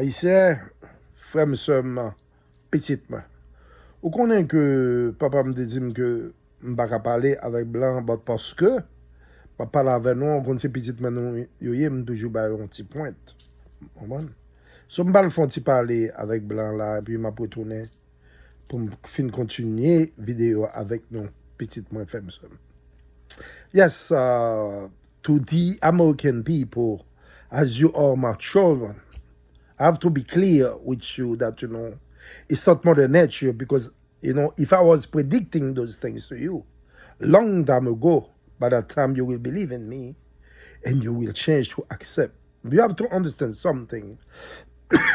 Haïtien, frère, monsieur, petite, vous connaissez que papa me dit que je ne peux pas parler avec blanc parce que je parle avec nous, on connaît petite, mais nous, je toujours un petit point. So, je ne peux pas parler avec blanc là, et puis je vais retourner pour continuer la vidéo avec nous, petite, moi, frère, monsieur. Yes, to the American people, as you are my children, I have to be clear with you that, it's not Mother Nature because, if I was predicting those things to you long time ago, by that time you will believe in me and you will change to accept. You have to understand something,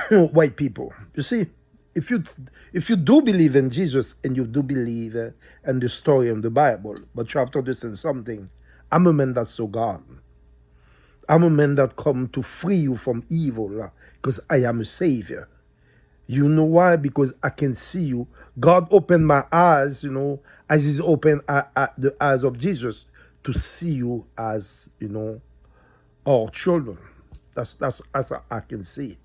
white people. You see, if you do believe in Jesus and you do believe in the story of the Bible, but you have to understand something. I'm a man that's so God. I'm a man that come to free you from evil because I am a savior. You know why? Because I can see you. God opened my eyes, as He's opened the eyes of Jesus to see you as, our children. That's as I can see.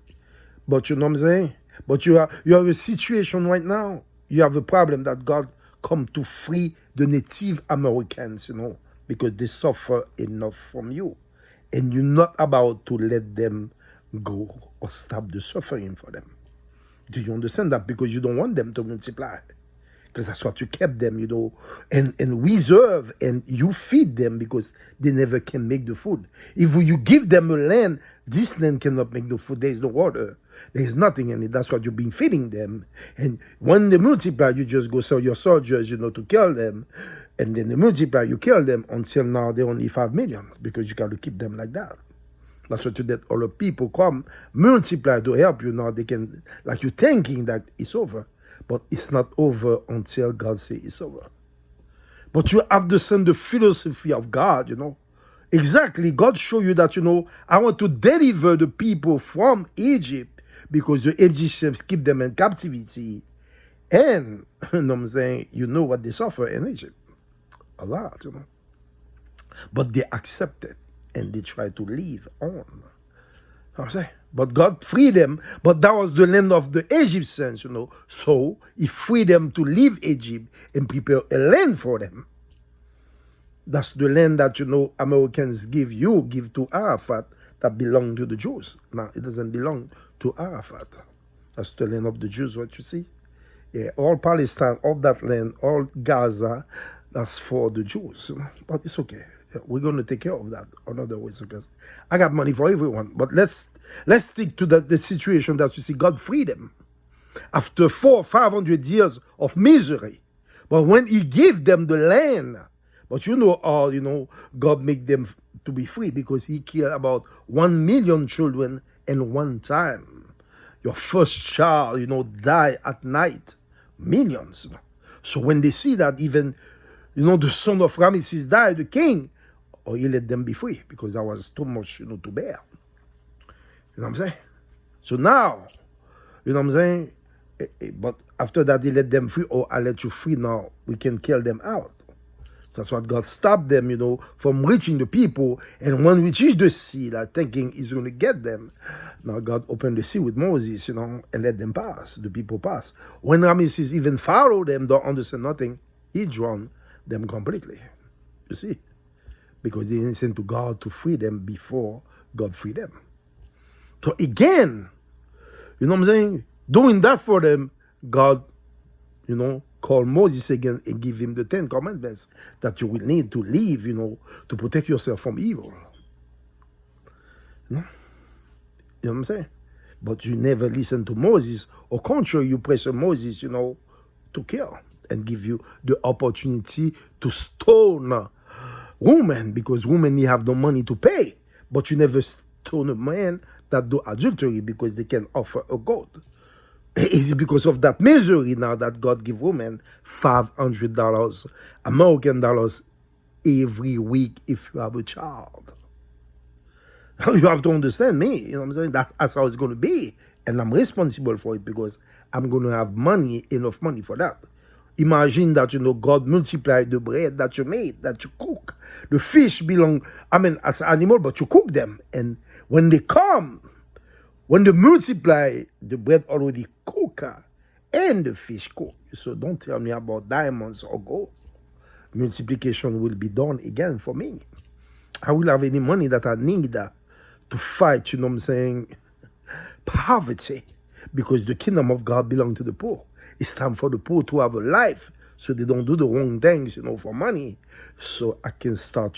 But you know what I'm saying? But you have a situation right now. You have a problem that God come to free the Native Americans, because they suffer enough from you. And you're not about to let them go or stop the suffering for them. Do you understand that? Because you don't want them to multiply. Because that's what you kept them, and reserve, and you feed them because they never can make the food. If you give them a land, this land cannot make the food. There is no water. There is nothing in it. That's what you've been feeding them. And when they multiply, you just go sell your soldiers, to kill them. And then they multiply, you kill them until now they're only 5 million because you got to keep them like that. That's what you did. All the people come, multiply to help you. Now they can, like you're thinking that it's over. But it's not over until God says it's over. But you understand the philosophy of God, Exactly. God show you that, I want to deliver the people from Egypt because the Egyptians keep them in captivity. And, you know what I'm saying, what they suffer in Egypt. A lot, But they accept it and they try to live on. You know what I'm saying? But God freed them. But that was the land of the Egyptians, So He freed them to leave Egypt and prepare a land for them. That's the land that, Americans give to Arafat that belong to the Jews. Now, it doesn't belong to Arafat. That's the land of the Jews, what you see? Yeah, all Palestine, all that land, all Gaza, that's for the Jews. But it's okay. We're going to take care of that another way because I got money for everyone. But let's stick to the situation that you see God freed them after 400-500 years of misery. But when He gave them the land, but God make them to be free because He killed about 1 million children in one time. Your first child, die at night. Millions. So when they see that even, the son of Ramesses died, the king, He let them be free because that was too much, to bear. You know what I'm saying? So now, you know what I'm saying? But after that, He let them free, I let you free now. We can kill them out. That's what God stopped them, from reaching the people. And when we reach the sea, thinking He's going to get them, now God opened the sea with Moses, and let them pass. The people pass. When Ramesses even followed them, don't understand nothing, He drowned them completely. You see? Because they didn't send to God to free them before God freed them. So again, you know what I'm saying? Doing that for them, God, call Moses again and give him the 10 commandments that you will need to live, to protect yourself from evil. You know what I'm saying? But you never listen to Moses. Or contrary, you pressure Moses, to kill and give you the opportunity to stone women because women have no money to pay. But you never stone a man that do adultery because they can offer a goat. Is it because of that misery now that God give women $500 American dollars every week if you have a child? You have to understand me. You know what I'm saying? That's how it's going to be. And I'm responsible for it because I'm going to have enough money for that. Imagine that, God multiplied the bread that you made, that you cook. The fish belong, as an animal, but you cook them. And when they come, When they multiply, the bread already cooked and the fish cooked. So don't tell me about diamonds or gold. Multiplication will be done again for me. I will have any money that I need to fight, poverty. Because the kingdom of God belongs to the poor. It's time for the poor to have a life so they don't do the wrong things, for money. So I can start,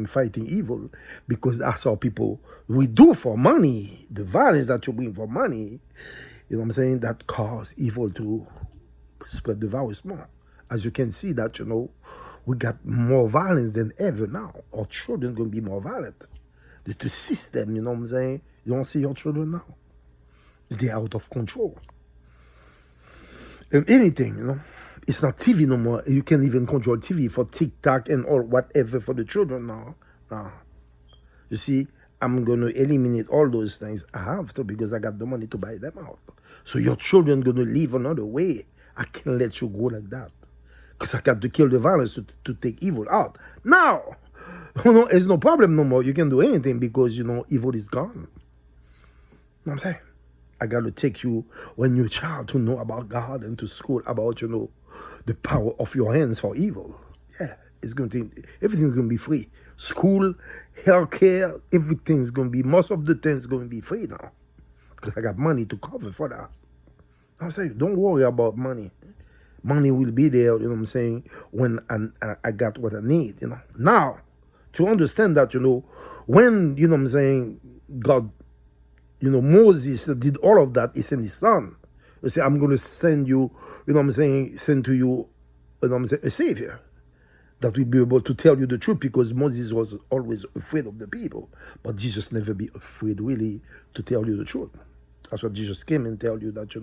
fighting evil. Because that's how people, we do for money. The violence that you bring for money, that cause evil to spread the virus more. As you can see that, we got more violence than ever now. Our children going to be more violent. The system, you don't see your children now. They're out of control. And anything, it's not TV no more. You can't even control TV for TikTok and all whatever for the children now. You see, I'm going to eliminate all those things. I have to because I got the money to buy them out. So your children going to live another way. I can't let you go like that. Because I got to kill the violence to take evil out. Now, it's no problem no more. You can do anything because, evil is gone. You know what I'm saying? I got to take you when you're a child to know about God and to school about, the power of your hands for evil. Yeah, everything's going to be free. School, healthcare, everything's going to be, most of the things going to be free now. Because I got money to cover for that. I'm saying, don't worry about money. Money will be there, when I got what I need, Now, to understand that, when, God, Moses did all of that, he sent his son. He said, I'm going to send you, send to you, a savior that will be able to tell you the truth because Moses was always afraid of the people. But Jesus never be afraid really to tell you the truth. That's what Jesus came and tell you that,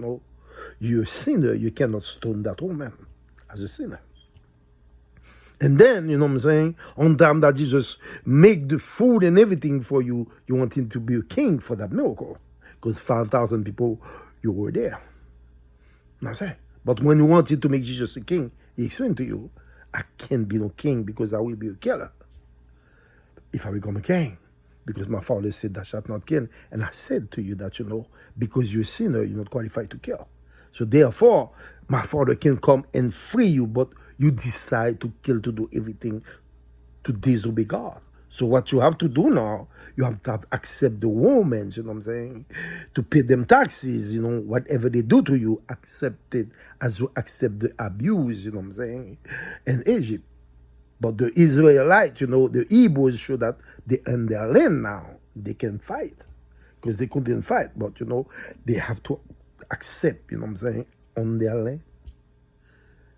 you're a sinner, you cannot stone that old man as a sinner. And then, on time that Jesus make the food and everything for you, you want him to be a king for that miracle. Because 5,000 people, you were there. But when you wanted to make Jesus a king, he explained to you, I can't be no king because I will be a killer. If I become a king. Because my father said, thou shalt not kill. And I said to you that, because you're a sinner, you're not qualified to kill. So therefore, my father can come and free you, but you decide to kill, to do everything, to disobey God. So what you have to do now, you have to accept the Romans, to pay them taxes, whatever they do to you, accept it as you accept the abuse, in Egypt. But the Israelites, the Hebrews show that they in their land now, they can fight. Because they couldn't fight, but, they have to accept, on their land.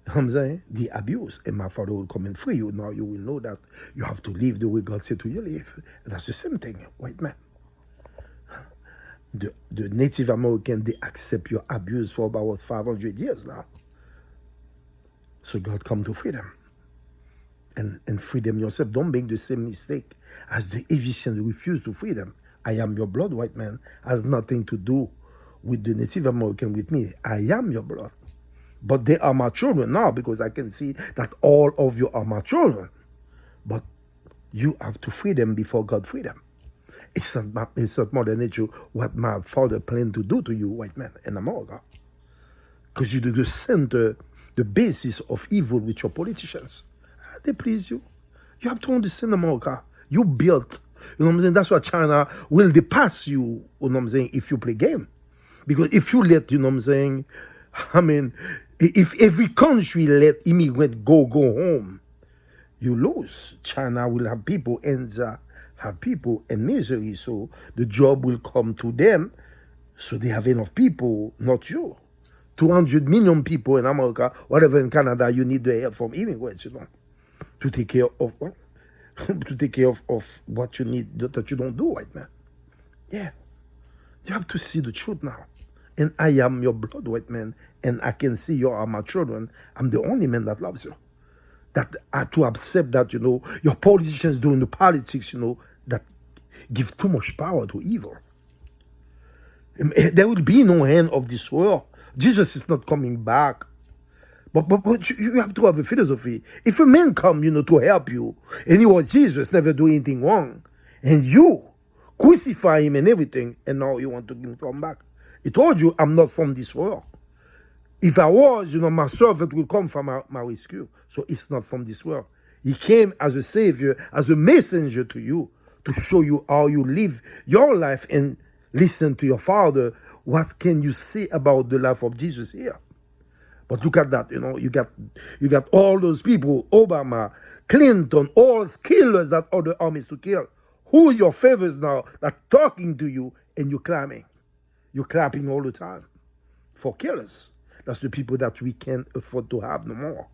The abuse. And my father will come and free you. Now you will know that you have to live the way God said to you live. That's the same thing, white man. The Native American, they accept your abuse for about 500 years now. So God come to free them. And free them yourself. Don't make the same mistake as the Haitians refuse to free them. I am your blood, white man. Has nothing to do with the Native American with me. I am your blood. But they are my children now because I can see that all of you are my children. But you have to free them before God free them. It's not more than nature what my father planned to do to you, white man, in America. Because you do the center, the basis of evil with your politicians. They please you. You have to understand America. You built, that's why China will depass you, if you play game. Because if you let, if every country let immigrant go home, you lose. China will have people and have people in misery. So the job will come to them. So they have enough people, not you. 200 million people in America, whatever in Canada, you need the help from immigrants, to take care of what you need that you don't do, white man. Yeah. You have to see the truth now. And I am your blood, white man, and I can see you are my children. I'm the only man that loves you. That I to accept that, your politicians doing the politics, that give too much power to evil. There will be no end of this world. Jesus is not coming back. But you have to have a philosophy. If a man come, to help you, and he was Jesus, never do anything wrong, and you crucify him and everything, and now you want to come back. He told you, I'm not from this world. If I was, my servant will come from my rescue. So it's not from this world. He came as a savior, as a messenger to you, to show you how you live your life and listen to your Father. What can you say about the life of Jesus here? But look at that, you got all those people, Obama, Clinton, all killers that other armies to kill. Who are your favorites now that talking to you and you're clapping? You're clapping all the time for killers. That's the people that we can't afford to have no more.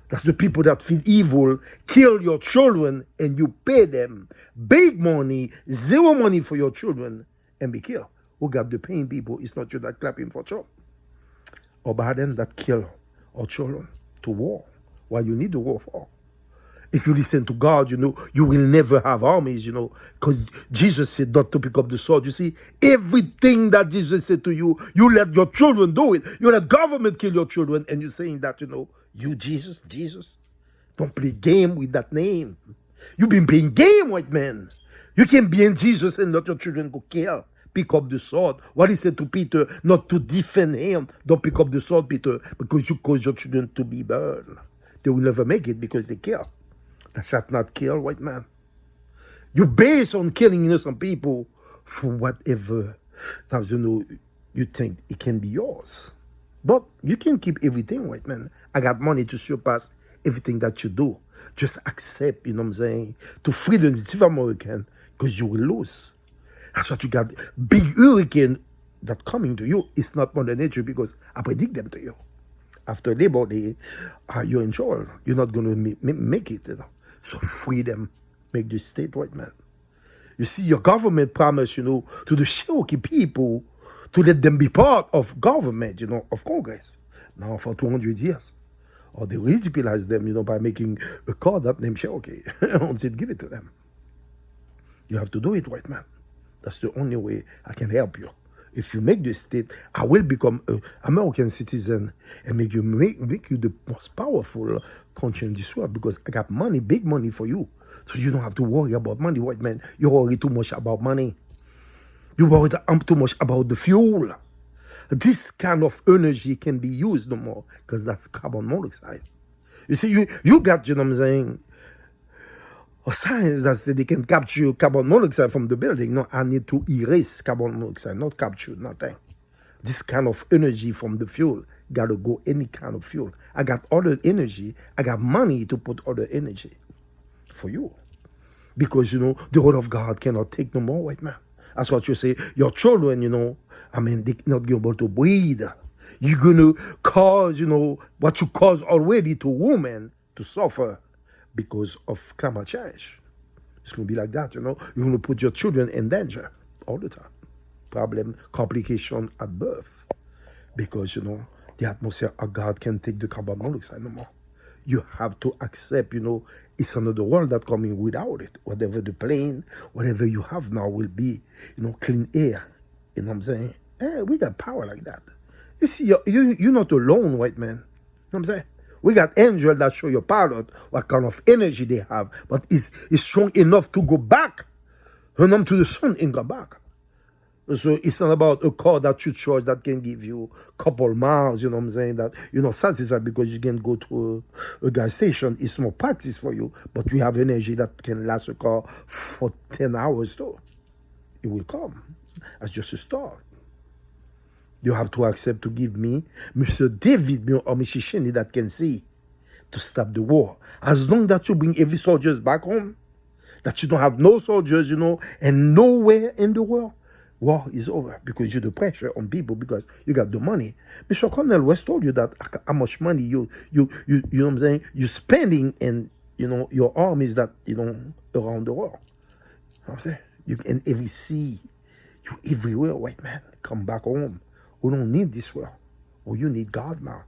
That's the people that feel evil, kill your children, and you pay them big money, zero money for your children, and be killed. Who got the pain people? It's not you that clapping for Trump. Or Biden that kill our children to war. Why you need the war for? If you listen to God, you will never have armies, because Jesus said not to pick up the sword. You see, everything that Jesus said to you, you let your children do it. You let government kill your children, and you're saying that, you Jesus, don't play game with that name. You've been playing game, white man. You can be in Jesus and let your children go kill. Pick up the sword. What he said to Peter, not to defend him. Don't pick up the sword, Peter, because you cause your children to be burned. They will never make it because they kill. That shall not kill, white man. You base on killing innocent people for whatever you think it can be yours. But you can keep everything, white man. I got money to surpass everything that you do. Just accept, to free the Native American, because you will lose. That's what you got. Big hurricane that coming to you is not Mother Nature, because I predict them to you. After Labor Day, you're in trouble. You're not going to make it, So free them. Make the state, white man. You see, your government promised, to the Cherokee people to let them be part of government, of Congress. Now for 200 years. Or they ridiculize them, by making a card that named Cherokee. And said, give it to them. You have to do it, white man. That's the only way I can help you. If you make the state, I will become an American citizen and make you the most powerful country in this world, because I got money, big money for you. So you don't have to worry about money, white man. You worry too much about money. You worry too much about the fuel. This kind of energy can be used no more, because that's carbon monoxide. You see, you got, a science that said they can capture carbon monoxide from the building. No, I need to erase carbon monoxide, not capture, nothing. This kind of energy from the fuel gotta go any kind of fuel. I got other energy. I got money to put other energy for you. Because, the word of God cannot take no more, white man. That's what you say. Your children, they're not able to breathe. You're going to cause, what you cause already to women to suffer because of climate change. It's going to be like that, You're going to put your children in danger all the time. Problem, complication at birth. Because, the atmosphere of God can take the carbon monoxide no more. You have to accept, it's another world that's coming without it. Whatever the plane, whatever you have now will be, clean air. You know what I'm saying? We got power like that. You see, you're not alone, white man. You know what I'm saying? We got angels that show your pilot what kind of energy they have, but it's strong enough to go back, to the sun and go back. So it's not about a car that you charge that can give you a couple miles, that you're not satisfied because you can go to a gas station. It's more practice for you, but we have energy that can last a car for 10 hours too. It will come. That's just a start. You have to accept to give me Mr. David or Mrs. Shenny that can see to stop the war. As long that you bring every soldier back home, that you don't have no soldiers, and nowhere in the world, war is over, because you're the pressure on people because you got the money. Mr. Cornell West told you that how much money you know what I'm saying, you're spending in, your armies that, around the world. You know what I'm saying? You can every see, you everywhere, white man. Come back home. We don't need this world. Oh, you need God now.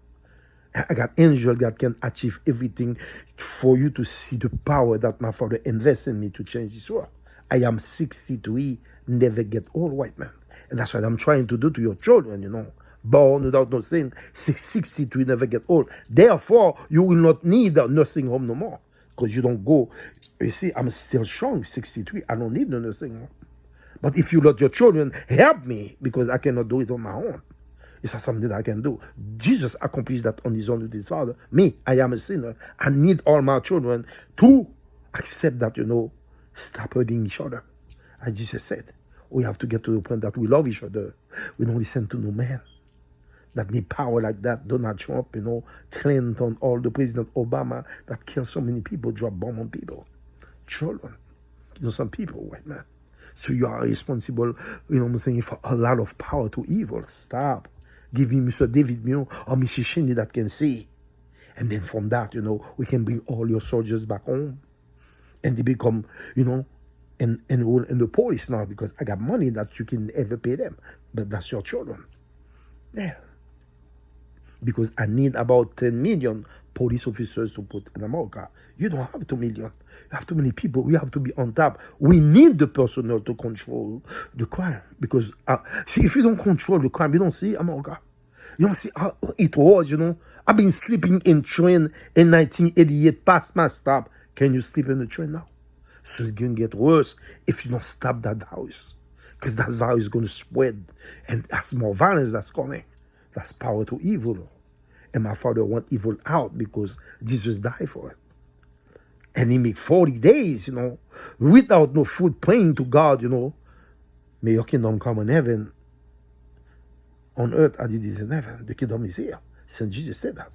I got angels that can achieve everything for you to see the power that my Father invests in me to change this world. I am 63, never get old, white man. And that's what I'm trying to do to your children, Born without no sin, 63, never get old. Therefore, you will not need a nursing home no more. Because you don't go. You see, I'm still strong, 63. I don't need no nursing home. But if you let your children help me, because I cannot do it on my own. It's not something that I can do. Jesus accomplished that on his own with his Father. Me, I am a sinner. I need all my children to accept that, stop hurting each other. As Jesus said, we have to get to the point that we love each other. We don't listen to no man that need power like that. Donald Trump, Clinton, all the President Obama that kill so many people, drop bomb on people. Children. Some people, white man. So you are responsible, for a lot of power to evil. Stop. Give me Mr. David Mio or Mrs. Shindy that can see. And then from that, we can bring all your soldiers back home. And they become, enroll in the police now because I got money that you can ever pay them. But that's your children. Yeah. Because I need about 10 million police officers to put in America. You don't have 2 million. You have too many people. We have to be on top. We need the personnel to control the crime. Because, if you don't control the crime, you don't see America. You don't see how it was, I've been sleeping in train in 1988 past my stop. Can you sleep in the train now? So it's going to get worse if you don't stop that virus. Because that virus is going to spread. And that's more violence that's coming. That's power to evil. And my Father want evil out because Jesus died for it. And he make 40 days, without no food, praying to God, may your kingdom come in heaven, on earth as it is in heaven. The kingdom is here. St. Jesus said that.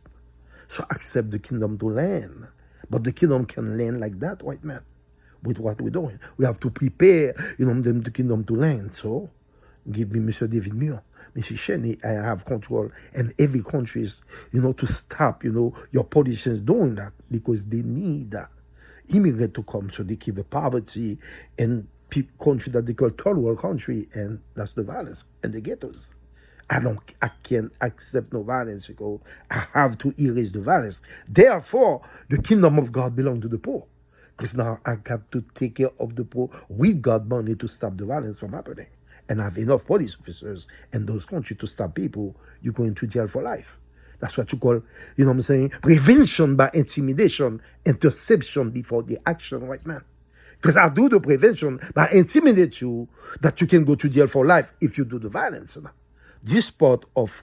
So accept the kingdom to land. But the kingdom can land like that, white man, with what we're doing. We have to prepare, the kingdom to land. So give me Mr. David Muir. Mrs. Shenny, I have control in every country, to stop, your politicians doing that because they need immigrants to come so they keep the poverty in country that they call third world country, and that's the violence and the ghettos. I can't accept no violence because I have to erase the violence. Therefore, the kingdom of God belongs to the poor. Because now I got to take care of the poor with God money to stop the violence from happening. And I have enough police officers in those countries to stop people, you're going to jail for life. That's what you call, prevention by intimidation, interception before the action, white man. Because I do the prevention by intimidate you that you can go to jail for life if you do the violence. This part of,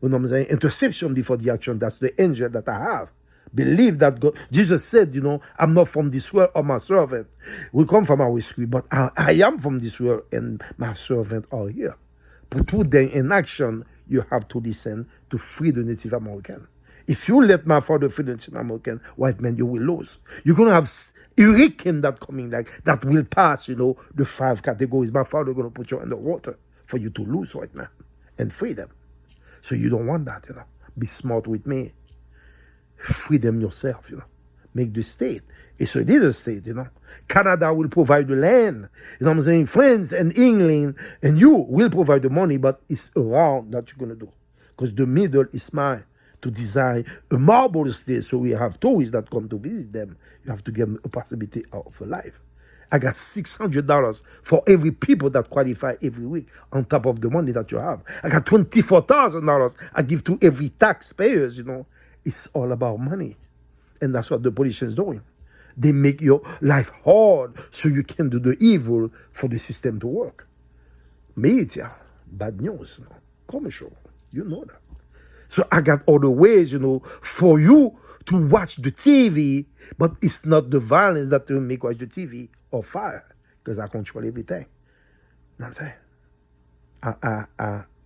interception before the action, that's the angel that I have. Believe that God, Jesus said, I'm not from this world or my servant will come from our street, but I am from this world and my servant are here. But put them in action, you have to listen to free the Native American. If you let my Father free the Native American, white man, you will lose. You're going to have hurricane that coming that will pass, the 5 categories. My Father going to put you in the water for you to lose, white man, and free them. So you don't want that, Be smart with me. Free them yourself, Make the state. It's a little state, Canada will provide the land. France and England and you will provide the money, but it's around that you're going to do. Because the middle is mine to design a marble state so we have tourists that come to visit them. You have to give them a possibility of a life. I got $600 for every people that qualify every week on top of the money that you have. I got $24,000 I give to every taxpayers, It's all about money. And that's what the politicians doing. They make your life hard so you can do the evil for the system to work. Media, bad news, commercial, you know that. So I got all the ways, for you to watch the TV, but it's not the violence that will make watch the TV or fire, because I control everything. You know what I'm saying?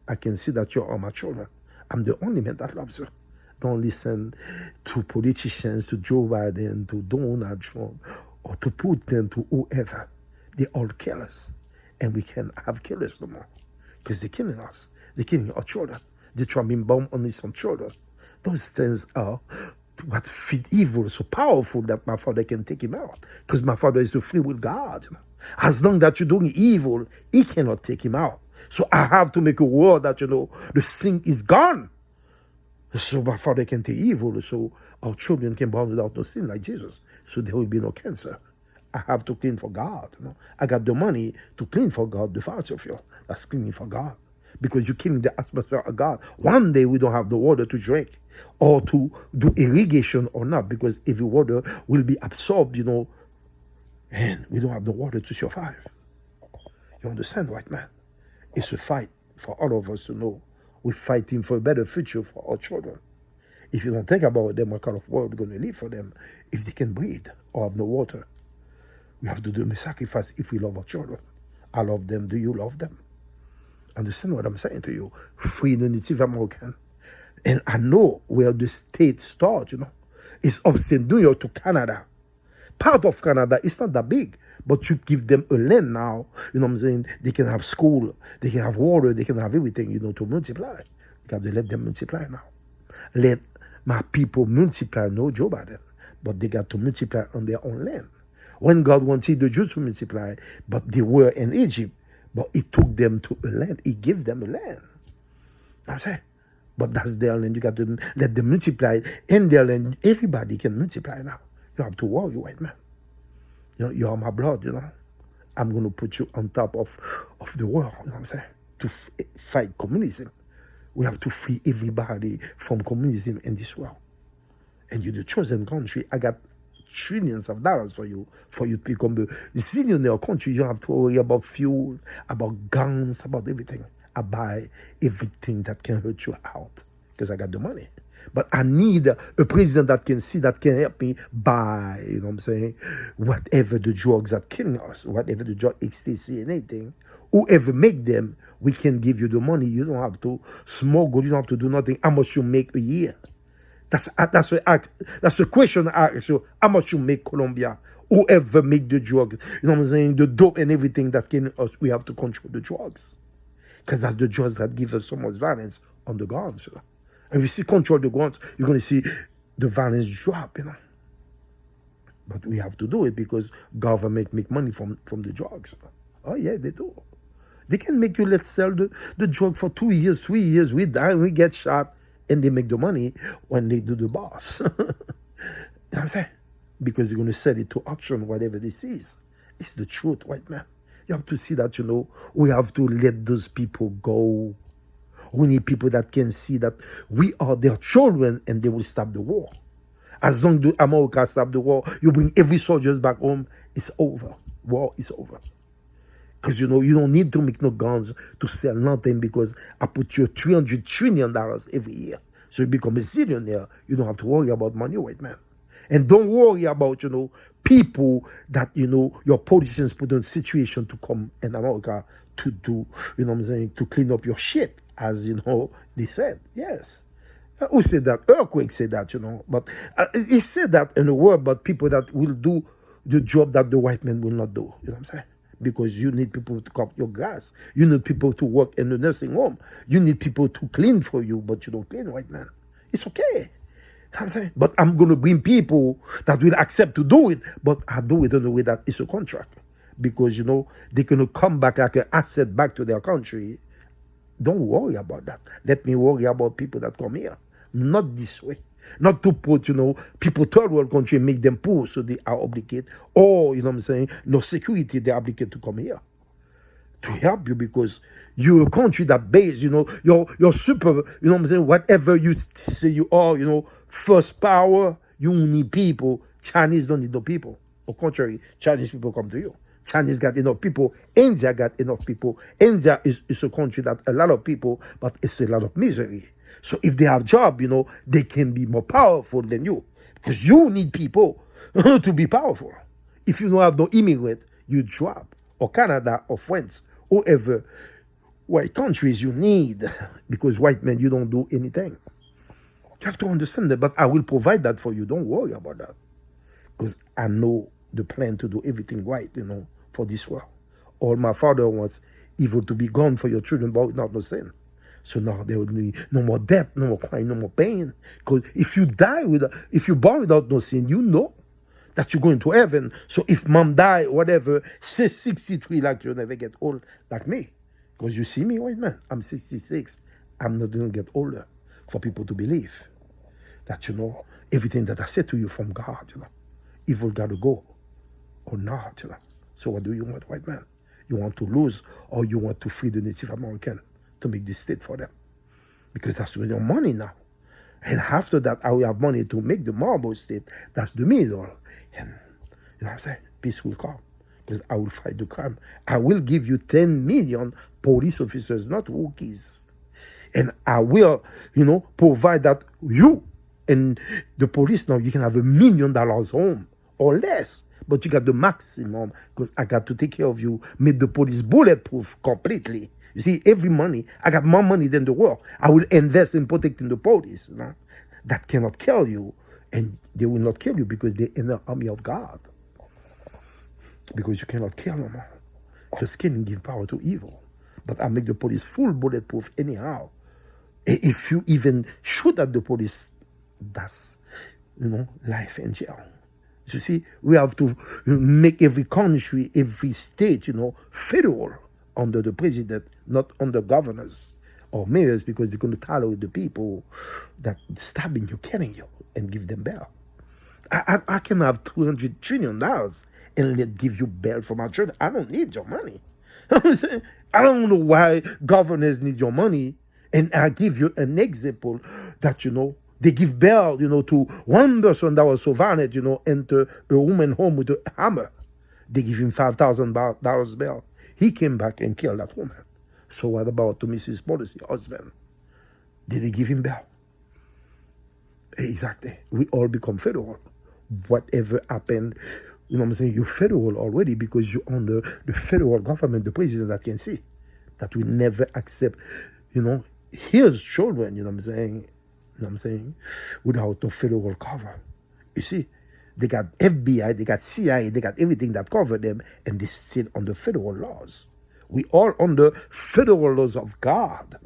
I can see that you're all my children. I'm the only man that loves you. Don't listen to politicians, to Joe Biden, to Donald Trump, or to Putin, to whoever. They all kill us. And we can't have killers no more. Because they're killing us. They're killing our children. They're dropping bomb on some children. Those things are what feed evil so powerful that my Father can take him out. Because my Father is the free will God. As long that you're doing evil, he cannot take him out. So I have to make a word that, the sin is gone. So my Father can take evil, so our children can born without no sin like Jesus. So there will be no cancer. I have to clean for God. I got the money to clean for God, the fossil. That's cleaning for God. Because you're killing the atmosphere of God. One day we don't have the water to drink or to do irrigation or not, because every water will be absorbed, and we don't have the water to survive. You You understand, white man? It's a fight for all of us to know we're fighting for a better future for our children. If you don't think about them, what kind of world we're going to live for them if they can breathe or have no water? We have to do a sacrifice if we love our children. I love them. Do you love them? Understand what I'm saying to you? Free the Native American. And I know where the state starts, It's upstate New York to Canada. Part of Canada, it's not that big, but you give them a land now, you know what I'm saying? They can have school, they can have water, they can have everything, to multiply. You got to let them multiply now. Let my people multiply, no Joe Biden, but they got to multiply on their own land. When God wanted the Jews to multiply, but they were in Egypt, but He took them to a land. He gave them a land. I'm saying, but that's their land. You got to let them multiply in their land. Everybody can multiply now. You have to worry, white man. You are my blood, I'm going to put you on top of the world, you know what I'm saying? To fight communism. We have to free everybody from communism in this world. And you're the chosen country. I got trillions of dollars for you to become the zillionaire country. You don't have to worry about fuel, about guns, about everything. I buy everything that can hurt you out because I got the money. But I need a president that can see, that can help me buy, you know what I'm saying, whatever the drugs that killing us, whatever the drug, ecstasy and anything, whoever make them, we can give you the money. You don't have to smuggle, you don't have to do nothing. How much you make a year? That's a question I ask you. How much you make Colombia? Whoever make the drugs, you know what I'm saying, the dope and everything that killing us, we have to control the drugs. Because that's the drugs that give us so much violence on the ground, And if you see control the ground, you're going to see the violence drop, But we have to do it because government make money from the drugs. Oh, yeah, they do. They can make you, let's sell the drug for 2 years, 3 years. We die, we get shot, and they make the money when they do the boss. You know what I'm saying? Because they're going to sell it to auction, whatever this is. It's the truth, white man. You have to see that, we have to let those people go. We need people that can see that we are their children and they will stop the war. As long as America stop the war, you bring every soldier back home, it's over. War is over. Because, you don't need to make no guns to sell nothing because I put you $300 trillion every year. So you become a zillionaire. You don't have to worry about money, white man. And don't worry about, people that, your politicians put in a situation to come in America to do, you know what I'm saying, to clean up your shit, as, they said. Yes. Who said that? Earthquake said that, But he said that in the world, but people that will do the job that the white man will not do. You know what I'm saying? Because you need people to cut your grass. You need people to work in the nursing home. You need people to clean for you, but you don't clean, white man. It's okay. I'm saying, but I'm going to bring people that will accept to do it, but I do it in a way that it's a contract. Because, they're going to come back like an asset back to their country. Don't worry about that. Let me worry about people that come here. Not this way. Not to put, people third world country, make them poor so they are obligated. Or, no security, they're obligated to come here. To help you because you're a country that base, you're super, whatever you say you are, first power, you need people. Chinese don't need no people. On contrary, Chinese people come to you. Chinese got enough people. India got enough people. India is a country that a lot of people, but it's a lot of misery. So if they have job, they can be more powerful than you. Because you need people to be powerful. If you don't have no immigrant, you drop. Or Canada or France, whoever, white countries you need. Because white men, you don't do anything. You have to understand that, but I will provide that for you. Don't worry about that. Because I know the plan to do everything right, for this world. All my father wants evil to be gone for your children, but not no sin. So now there will be no more death, no more crying, no more pain. Because if you born without no sin, that you're going to heaven. So if mom die, whatever, 63, like you'll never get old like me. Because you see me, white man, I'm 66. I'm not going to get older for people to believe that, everything that I said to you from God, evil got to go or not, So what do you want, white man? You want to lose or you want to free the Native American to make this state for them? Because that's your money now. And after that, I will have money to make the marble state. That's the middle. And, you know what I'm saying? Peace will come. because I will fight the crime. I will give you 10 million police officers, not rookies. And I will, provide that you and the police now, you can have $1 million home or less. But you got the maximum because I got to take care of you, make the police bulletproof completely. You see, every money, I got more money than the world. I will invest in protecting the police. That cannot kill you. And they will not kill you because they're in the army of God. Because you cannot kill them. Because killing gives power to evil. But I make the police full bulletproof anyhow. If you even shoot at the police, that's, life in jail. You see, we have to make every country, every state, federal under the president, not under governors or mayors, because they're going to tolerate the people that stabbing you, killing you, and give them bail. I can have $200 trillion and give you bail for my children. I don't need your money. I don't know why governors need your money. And I give you an example that, they give bail, to one person that was so violent, enter a woman home with a hammer. They give him $5,000 bail. He came back and killed that woman. So what about to Mrs. Policy husband? Did they give him bail? Exactly. We all become federal. Whatever happened, you're federal already because you're under the federal government, the president that can see. That we never accept, his children, without no federal cover. You see, they got FBI, they got CIA, they got everything that cover them, and they still under federal laws. We all under federal laws of God.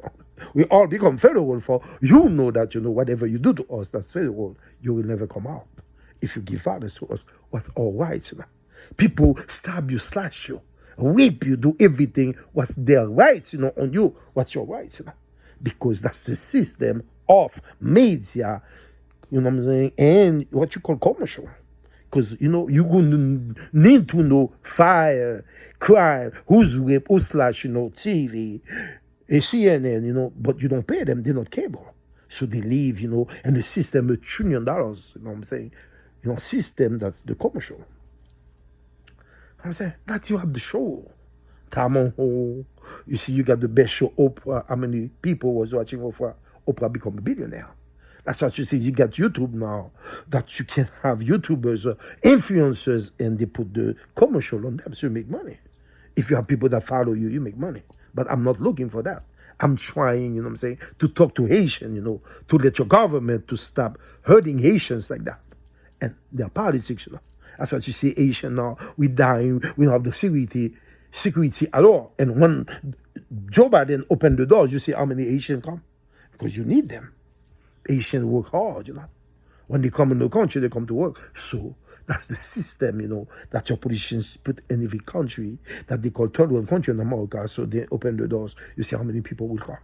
We all become federal for, that, whatever you do to us, that's federal, you will never come out. If you give violence to us, what's all rights? People stab you, slash you, rape you, do everything, what's their rights, on you, what's your rights? Because that's the system of media, and what you call commercial. Because, you're going to need to know fire, crime, who's rape, who's slash, TV, CNN, but you don't pay them, they're not cable. So they leave, and the system, $1 trillion, system that's the commercial. That you have the show. Tamon, you see, you got the best show, Oprah. How many people was watching Oprah? Oprah become a billionaire. That's what you see. You got YouTube now, that you can have YouTubers, influencers, and they put the commercial on them, so you make money. If you have people that follow you, you make money. But I'm not looking for that. I'm trying, to talk to Haitian, to let your government to stop hurting Haitians like that. And their politics, That's what you see, Haitian now, we dying, we don't have the security at all. And when Joe Biden opened the doors, you see how many Haitians come? Because you need them. Haitians work hard, When they come in the country, they come to work. So that's the system, that your politicians put in every country that they call third world country in America. So they open the doors. You see how many people will come.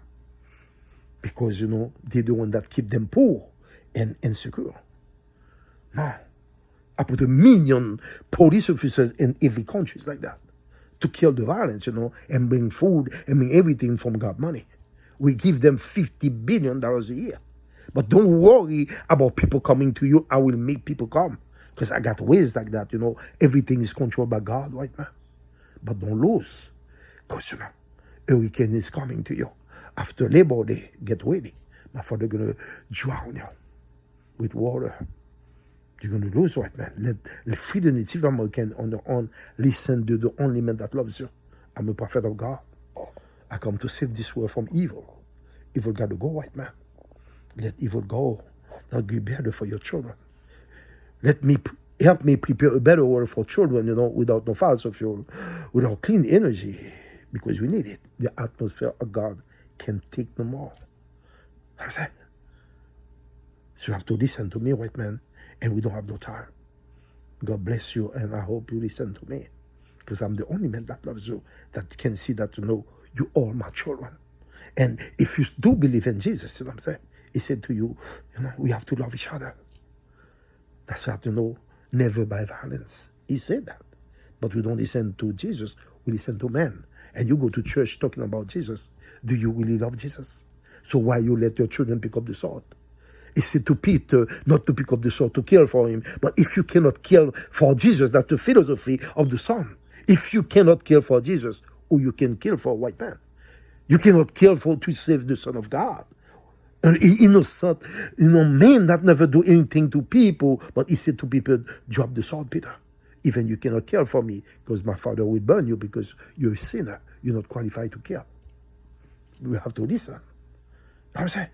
Because, they're the one that keep them poor and insecure. Now, I put 1 million police officers in every country like that to kill the violence, and bring food and bring everything from God money. We give them $50 billion a year. But don't worry about people coming to you. I will make people come. Because I got ways like that, Everything is controlled by God right now. But don't lose. Because, a weekend is coming to you. After Labor Day, get ready. My father going to drown you with water. You're going to lose right now. Let free the Native American on their own. Listen to the only man that loves you. I'm a prophet of God. I come to save this world from evil. Evil got to go, white man. Let evil go. That'll be better for your children. Help me prepare a better world for children, without no fossil fuel, without clean energy, because we need it. The atmosphere of God can take no more. I'm saying. So you have to listen to me, white man, and we don't have no time. God bless you, and I hope you listen to me, because I'm the only man that loves you, that can see that, you all my children. And if you do believe in Jesus, I'm saying, he said to you, we have to love each other. That's how never by violence. He said that. But we don't listen to Jesus, we listen to men. And you go to church talking about Jesus. Do you really love Jesus? So why you let your children pick up the sword? He said to Peter not to pick up the sword to kill for him. But if you cannot kill for Jesus, that's the philosophy of the Son. If you cannot kill for Jesus, who you can kill for a white man? You cannot kill for to save the Son of God. An innocent, man that never do anything to people, but he said to people, drop the sword, Peter. Even you cannot kill for me, because my Father will burn you because you're a sinner. You're not qualified to kill. We have to listen. You know what I'm saying?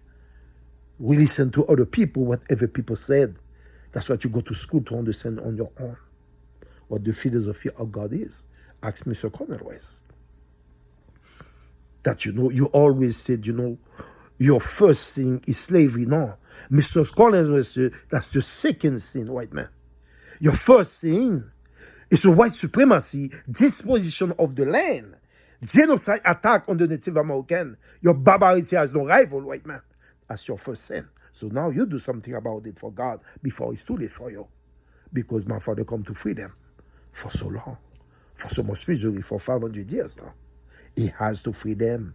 We listen to other people, whatever people said. That's what you go to school to understand on your own. What the philosophy of God is. Ask Mr. Cornel West. That you always said, your first sin is slavery. No. Mr. Cornel West said, that's the second sin, white man. Your first sin is a white supremacy, disposition of the land, genocide attack on the Native American. Your barbarity has no rival, white man. That's your first sin. So now you do something about it for God before it's too late for you. Because my Father come to free them for so long, for so much misery, for 500 years now. He has to free them.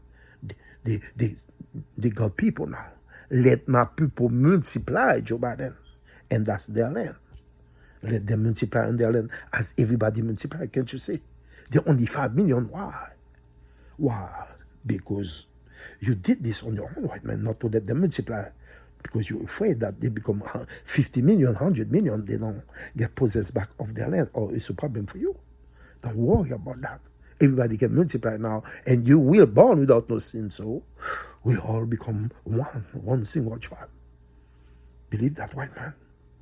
They got people now. Let my people multiply, Joe Biden. And that's their land. Let them multiply in their land as everybody multiply. Can't you see? They're only 5 million. Why? Why? Because you did this on your own, white man, not to let them multiply. Because you're afraid that they become 50 million, 100 million, they don't get possessed back of their land, or it's a problem for you. Don't worry about that. Everybody can multiply now, and you will born without no sin, so we all become one single tribe. Believe that, white man.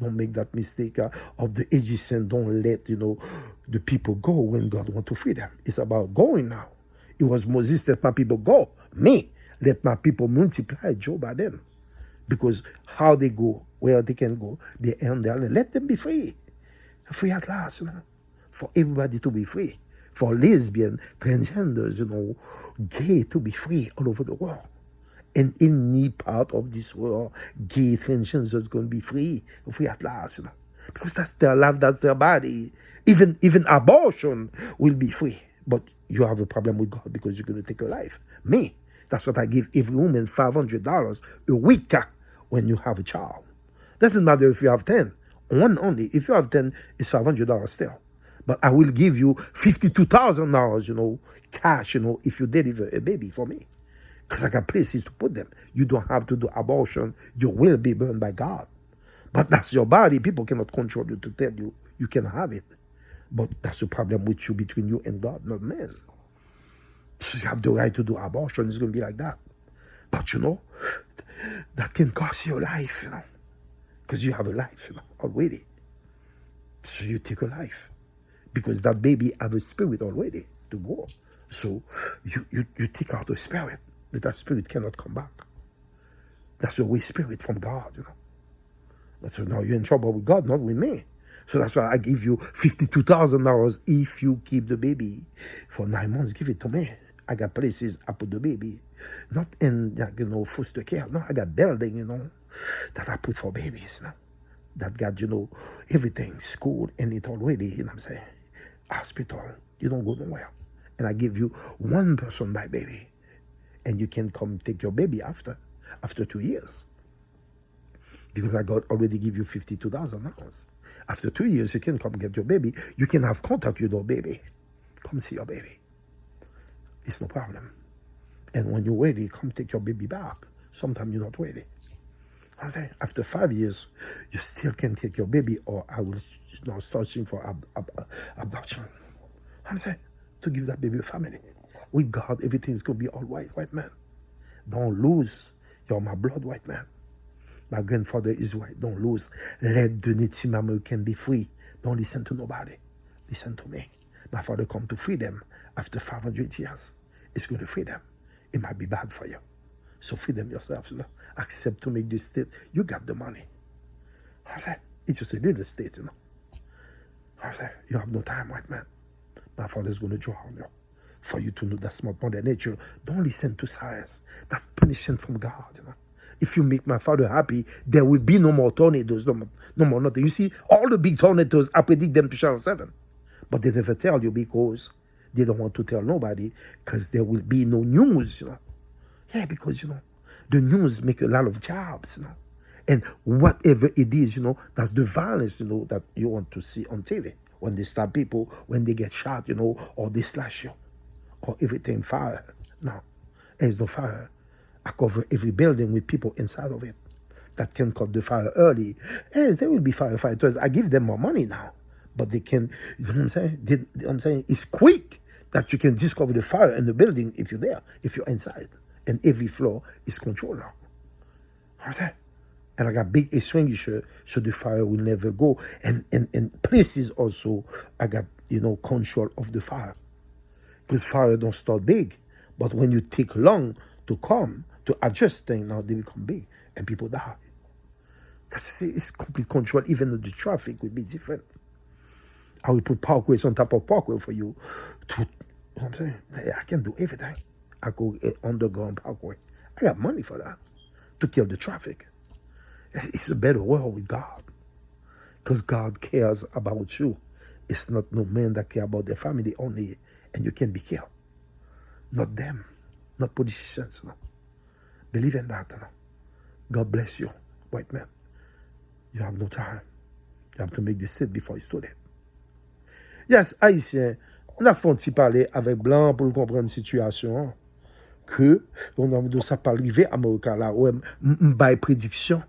Don't make that mistake of the Egyptian. Don't let, the people go when God wants to free them. It's about going now. It was Moses, let my people go. Me, let my people multiply, Joe Biden. Because how they go, where they can go, they earn their land. Let them be free. Free at last, For everybody to be free. For lesbian, transgenders, gay to be free all over the world. And any part of this world, gay, transgenders is going to be free at last, Because that's their life, that's their body. Even abortion will be free. But you have a problem with God because you're going to take a life. Me, that's what I give every woman, $500 a week when you have a child. Doesn't matter if you have 10. One only. If you have 10, it's $500 still. But I will give you $52,000, cash, if you deliver a baby for me. Because I got places to put them. You don't have to do abortion. You will be burned by God. But that's your body. People cannot control you to tell you you can have it. But that's the problem with you, between you and God, not man. So you have the right to do abortion. It's going to be like that. But that can cost your life, Because you have a life, already. So you take a life. Because that baby have a spirit already to go. So you take out the spirit. That spirit cannot come back. That's the way spirit from God, But so now you're in trouble with God, not with me. So that's why I give you $52,000 if you keep the baby for 9 months. Give it to me. I got places I put the baby. Not in, foster care. No, I got building, that I put for babies, That got, everything, school in it already, what I'm saying? Hospital. You don't go nowhere. And I give you one person by baby. And you can come take your baby after 2 years. Because I already give you $52,000. After 2 years, you can come get your baby. You can have contact with your baby. Come see your baby. It's no problem. And when you're ready, come take your baby back. Sometimes you're not ready. I'm saying, after 5 years, you still can take your baby, or I will now start searching for adoption. I'm saying, to give that baby a family. With God, everything's going to be all right, white man. Don't lose. You're my blood, white man. My grandfather is white. Don't lose. Let the Native American be free. Don't listen to nobody. Listen to me. My father come to free them after 500 years. It's going to free them. It might be bad for you. So free them yourself. Accept to make this state. You got the money. I say, it's just a little state, I say, you have no time, white man. My father's going to draw on you. For you to know that's not Mother Nature. Don't listen to science. That's punishment from God, If you make my father happy, there will be no more tornadoes, no more nothing. You see, all the big tornadoes, I predict them to Channel 7. But they never tell you because they don't want to tell nobody, because there will be no news, Yeah, because, the news make a lot of jobs, And whatever it is, that's the violence, that you want to see on TV. when they stab people, when they get shot, or they slash you, or everything fire. No, there's no fire. I cover every building with people inside of it that can cut the fire early. Yes, there will be firefighters. I give them more money now, but they can, you know what I'm saying? I'm saying it's quick that you can discover the fire in the building if you're there, if you're inside. And every floor is controlled now. You know what I'm saying? And I got big extinguisher so the fire will never go. And places also, I got, control of the fire. Because fire don't start big. But when you take long to come, to adjust things, now they become big. And people die. It's complete control. Even though the traffic will be different. I will put parkways on top of parkway for you. You know what I'm saying? I can do everything. I go underground parkway. I got money for that. To kill the traffic. It's a better world with God. Because God cares about you. It's not no man that care about their family only. And you can be killed. Not them. Not politicians. No. Believe in that. No. God bless you, white man. You have no time. You have to make the seat before it's too late. Yes, Haïtien, on a fait parler avec Blanc pour comprendre la situation. Que, on a dit ça pas arriver à Amérique là. Ouais, m'baille prédiction.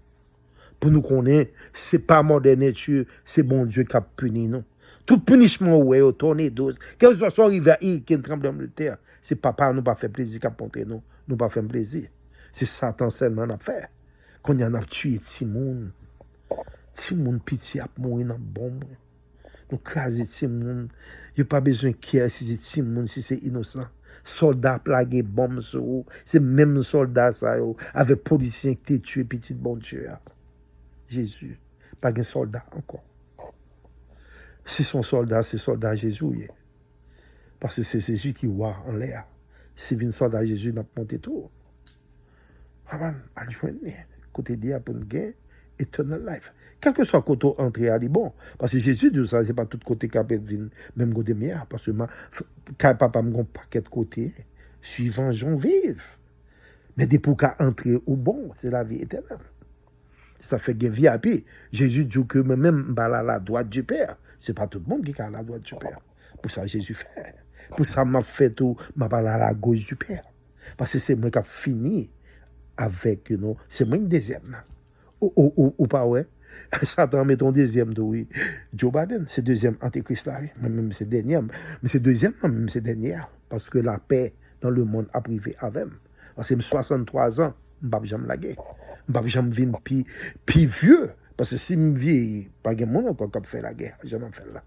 Pour nous connaître, c'est pas mort nature, c'est bon Dieu qui a puni nous. Tout punissement, ouais, au tornado, quel que soit arrivé à qui est tremblement de terre, c'est papa nous pas fait plaisir qu'à ponter nous pas fait plaisir. C'est Satan seulement n'a fait. Qu'on y en a tué Timoun pitié a mourir dans bombe. Nous craser Timoun, y a pas besoin de si c'est Timoun si c'est innocent. Soldats plagués bombe sur eux, c'est même soldats ça avec policiers qui tué petit bon Dieu. Jésus, pas un soldat encore. Si son soldat, c'est soldat Jésus. Parce que c'est Jésus qui voit en l'air. Si un soldat Jésus n'a pas monté tout. À joindre, côté dia pour nous gagner, eternal life. Quel que soit côté entrée à bon. Parce que Jésus dit ça, c'est pas tout côté qui peut venir, même côté mien. Parce que quand papa me gon paquet de côté, suivant j'en vive. Mais des pour qu'à entrer au bon, c'est la vie éternelle. Ça fait que VIP. Jésus dit que même à la droite du Père, c'est pas tout le monde qui est à la droite du Père. Pour ça, Jésus fait. Pour ça, m'a fait tout, m'a à la gauche du Père. Parce que c'est moi qui a fini avec, c'est moi une deuxième. Ou pas, ouais. Satan met ton deuxième, oui. Joe Biden, c'est deuxième antéchrist là, même c'est dernier. Mais c'est deuxième, même c'est dernier. Parce que la paix dans le monde a privé avec. Parce que 63 ans, je ne vais jamais la guerre. Je ne vais jamais venir plus vieux. Parce que si je vieillis, pas de monde encore qui fait la guerre. Je vais faire là.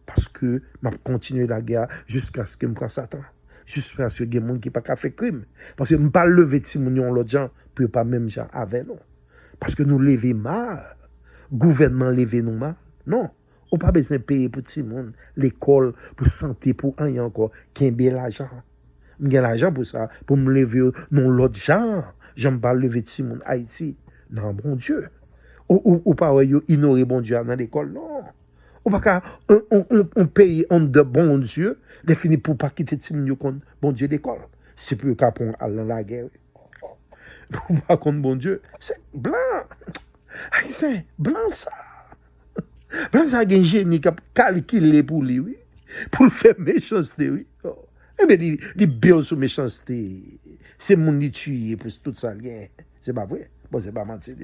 Parce que je vais continuer la guerre jusqu'à ce que je prenne Satan. Jusqu'à ce que il y ait des gens qui n'ont pas fait crime. Parce que je ne vais pas lever de l'autre gens pour pas même gens avec nous. Parce que nous levons mal. Gouvernement lever nous mal. Non. On n'a pas besoin de payer pour tout le monde. L'école, pour santé, pour rien encore. Qui a bien l'argent. J'ai l'argent pour ça. Pour me lever non l'autre gens. J'aime pas lever tout le monde Haïti. Non, bon Dieu. Ou pas ignorer bon Dieu dans l'école. Non. Ou pas on paye en de bon Dieu. Défini pour pas quitter tout le monde bon Dieu l'école. C'est plus qu'à prendre dans la guerre. Pour pas contre bon Dieu. C'est blanc. Haïtien, blanc ça. Blanc ça a un génie qui a calculé pour lui, oui. Pour le faire méchanceté, oui. Oh. Eh bien, il build sur méchanceté. C'est mon qui tue pour tout ça. C'est pas vrai. Bon, c'est pas mentir.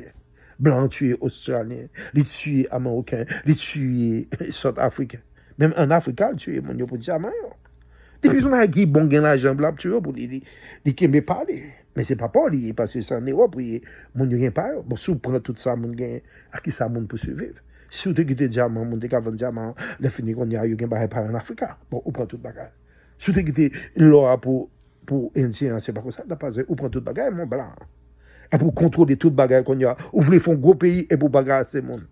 Blanc tué Australien, il tue Américain, il tue Sud-Africain. Même en Afrique, il tue mon pour diamant. Depuis qu'on a qui bon gain l'argent blanc tué pour lui qui me parler. Mais c'est pas pour lui parce que c'est en Europe où mon gain pas. Bon, si vous prenez tout ça mon gain, à qui ça mon pour survivre. Si vous te quittez diamant, mon te vendre diamant, les fini qu'on y a eu gain pas en Afrique. Bon, vous prenez tout bagage. Si vous te quittez l'or pour Indien, c'est pas comme ça, vous prenez tout bagage mon blanc. Et pour contrôler tout bagage qu'on y a, vous voulez faire un gros pays et pour bagarre c'est monde.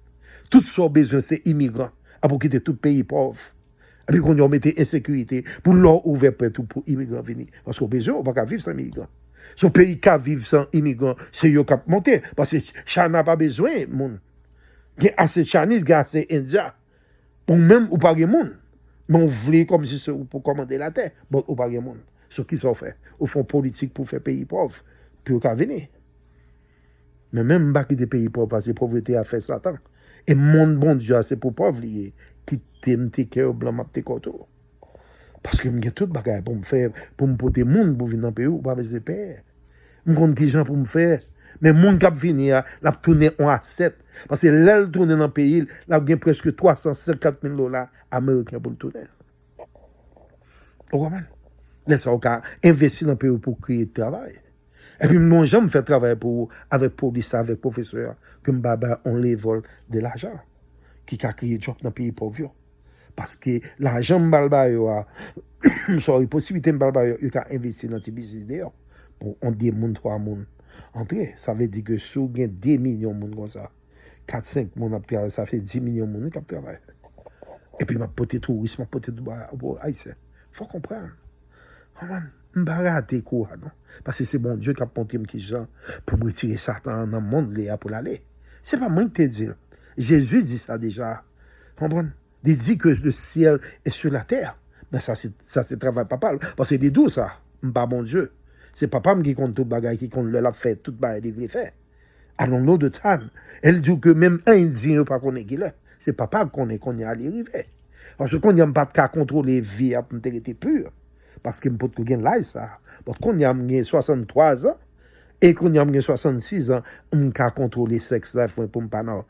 Tout ce besoin c'est immigrants. Et pour quitter tout pays pauvre. Et puis qu'on y a mis insécurité pour leur ouvrir pour immigrants venir. Parce qu'au besoin, on ne peut pas vivre sans immigrants. Ce pays qui vivre sans immigrants, c'est eux qui monter. Parce que Chine n'a pas besoin, monde. Il y a assez Chinese, il y a assez Indiens. Bon, même, ou pas de monde. Mais on voulait comme si c'est pour commander la terre. Bon, ou pas de monde. Ce qui sont fait. Au fond politique pour faire pays pauvre. Puis au cas venir. Mais même pas quitter pays pauvre, parce que la pauvreté a fait Satan. Et mon bon Dieu, c'est pour pauvre lié qui t'aime tes cœurs blancs m'a tes koto. Parce que j'ai tout bagage pour me faire pour me porter monde pour venir dans pays ou pas besoin père. Me compte qui gens pour me faire mais monde qui venir l'a tourner en à 7 parce que l'aile tourner dans pays, là gagne presque 350 000 dollars américains pour le tourner. Vous comprenez? Laisse ça investir dans le pays pour créer travail. Et puis, moi, j'aime faire travail pour, avec police, avec professeur, que m'baba, on les vole de l'argent, qui a créé job dans le pays pauvre. Parce que l'argent m'balba yo a, sorry, possibilité m'balba yo, a investi dans ce business d'ailleurs, pour on des moun, 3 moun. Entrer, ça veut dire que si on gagne 2 millions de moun comme ça, 4-5 moun a travaillé, ça fait 10 millions de moun qui a travaillé. Et puis, m'a poté tourisme, m'a poté haïtien. Faut comprendre. Je ne vais pas rater quoi, non? Parce que c'est bon Dieu qui a montré mes gens pour me retirer Satan dans le monde pour l'aller. Ce n'est pas moi qui te dis. Jésus dit ça déjà. Comprends? Il dit que le ciel est sur la terre. Mais ça, c'est travail papa. Parce que c'est d'où ça? Je ne pas bon Dieu. C'est papa qui compte tout le bagage, qui compte le fait, tout le bagage, il veut faire. Allons-nous de time. Elle dit que même un Indien ne pas connaître qui est. C'est papa qu'on est arrivé. Parce que qu'on n'a pas de contrôler la vie, pour me être pur. Parce que je peux gagner là, ça. Parce qu'on a 63 ans et qu'on a 66 ans, on peut contrôler le sexe là pour ne pas dans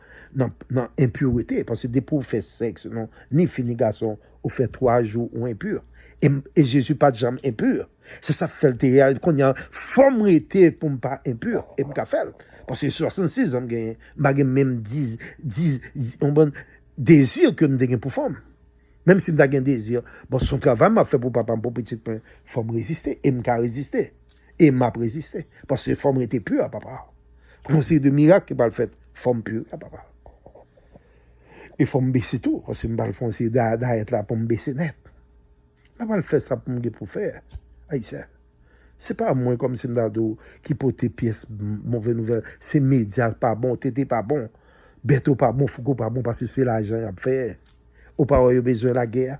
impureté. Parce que dès pour faire sexe, non, ni fini garçon, ou fait 3 jours ou impur. Et Jésus pas de jamais impur. C'est ça fait le théâtre, qu'on a formité pour ne pas impur. Et je fait. Parce que 66 ans, je même 10 désir que nous avons pour femme. Même si je n'ai pas désir, bon, son travail m'a fait pour papa, pour petit point, il faut me résister, et je résister. Et m'a résisté. Parce que la forme était pure, papa. Pour c'est de miracles qui va le faire, forme pure, papa. Il faut me baisser tout. Parce que je vais le faire d'être là pour me baisser net. Je vais le faire ça pour me faire. Haïtien. C'est pas moi comme si je qui porte des pièces, mauvaises nouvelles. C'est médias pas bon, tété pas bon, Beto pas bon, Foucault pas bon, parce que c'est l'argent à faire. Ou pas avoir besoin de la guerre.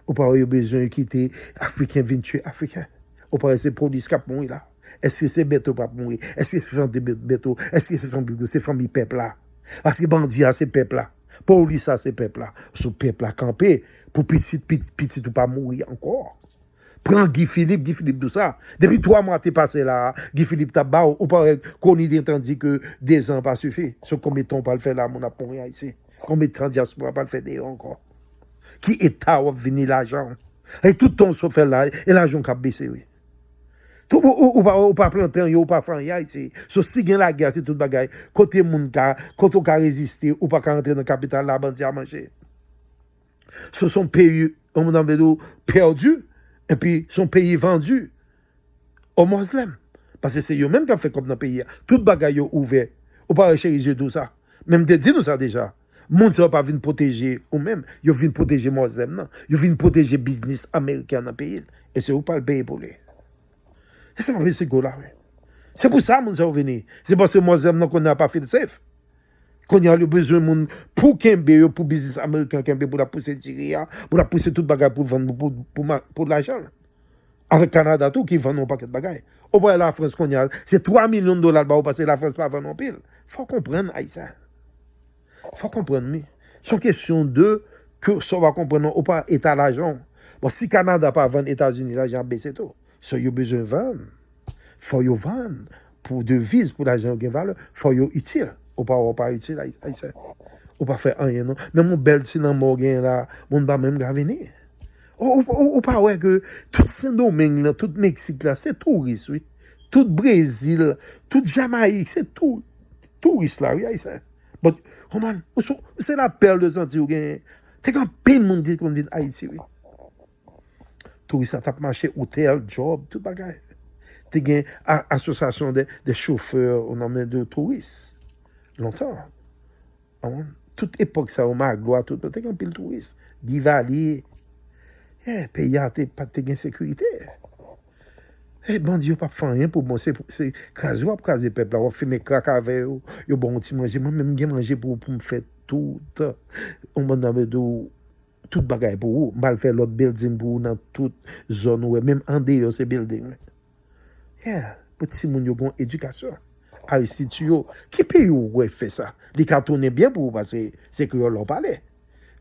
Ou pas avoir besoin de quitter Africain, venir tuer Africain. Ou pas c'est police qui a mourir là. Est-ce que c'est Beto pas mourir? Est-ce que c'est famille Beto? Est-ce que c'est famille peuple là? Parce que bandit c'est peuple là. Police c'est peuple là. Ce peuple là campé pour petit ou pas mourir encore. Prends Guy Philippe tout ça. Depuis 3 mois t'es passé là, Guy Philippe t'a bas ou pas qu'on y tandis que 2 ans pas suffit. Ce qu'on met on pas le faire là, mon a pour rien ici. Combien de temps diaspora pas le faire d'ailleurs encore? Qui est à venir l'argent? Et tout le temps se fait là, et l'argent qui a baissé, oui. Tout ou pas planter, ou pas faire rien ici. So, si gagne la guerre, c'est tout bagaille. Côté moun ka, côté ka résister, ou pas rentrer dans la capitale, la bande à manger. Ce sont pays, on a perdu, et puis son pays vendu aux musulmans. Parce que c'est eux même qui ont fait comme dans le pays. Tout bagaille ouvert. Ou pas rechercher tout ça. Même de dire nous ça déjà. Moun ne pas venir protéger ou même, ils viennent protéger musulmans, non. Ils viennent protéger business américain dans le pays. Et c'est où pas le pays pour lui. Et c'est pas ce là, oui. C'est pour ça que nous sommes venus. C'est parce que musulmans qu'on n'a pas fait de safe. Qu'on a le besoin de pour qu'un pour business américain, pour la pousser Syria, pour la pousser toute bagaille pour vendre pour l'argent. Avec Canada, tout qui vend un paquet de bagaille. Au bout de la France, qu'on a, c'est 3 millions de dollars parce que la France pas vendre en pile. Faut comprendre, Haïtien. Faut comprendre, mais c'est une question de que ça va comprendre ou pas état l'argent. Bon, si Canada pas vendre États-Unis, l'argent baisse tout. So, il y a besoin de vendre. Faut y vendre pour devises, pour l'argent qui valeur. Faut y utile. Ou pas utile, Haïtien. Ou pas faire rien, non. Même mon bel si dans Morgan là, mon pas même venir. Ou pas ouais que tout Saint-Domingue là, tout Mexique là, c'est touriste, oui. Tout Brésil, tout Jamaïque, c'est tout touriste là, oui, Haïtien. But, oh man, c'est la perle de Santi ou gen. T'es quand peine moun dit qu'on dit Haïti, oui. Touriste a tap marché, hôtel, job, tout bagay. T'es gen association de chauffeurs, on en de touristes. Longtemps. Oh man, toute époque ça, on m'a gloire, tout. T'es quand pile touriste. Divalier. Pays a pas de sécurité. Eh, bon Dieu, pas faire rien pour moi, c'est craser ou craser peuple là, on fait mes craques avec eux, yo bon petit manger, moi même bien manger pour me faire tout, on m'a demandé tout bagaille pour vous, mal faire l'autre building pour dans toute zone où même en dehors c'est building. Yeah, petit moun yo gon éducation. Aristide yo, qui pays où fait ça? Les cartons bien pour vous parce que c'est que l'on parlait.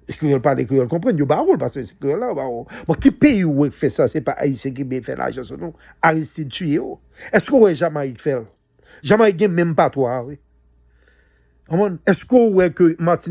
Créole parle créole comprendre yo parole parce que c'est créole là parole. Bon qui pays où fait ça c'est pas haïtien qui bien fait l'argent non. Aristide tué. Est-ce que Jamaïque fait? Jamaïque même pas toi oui. Est-ce que que Martin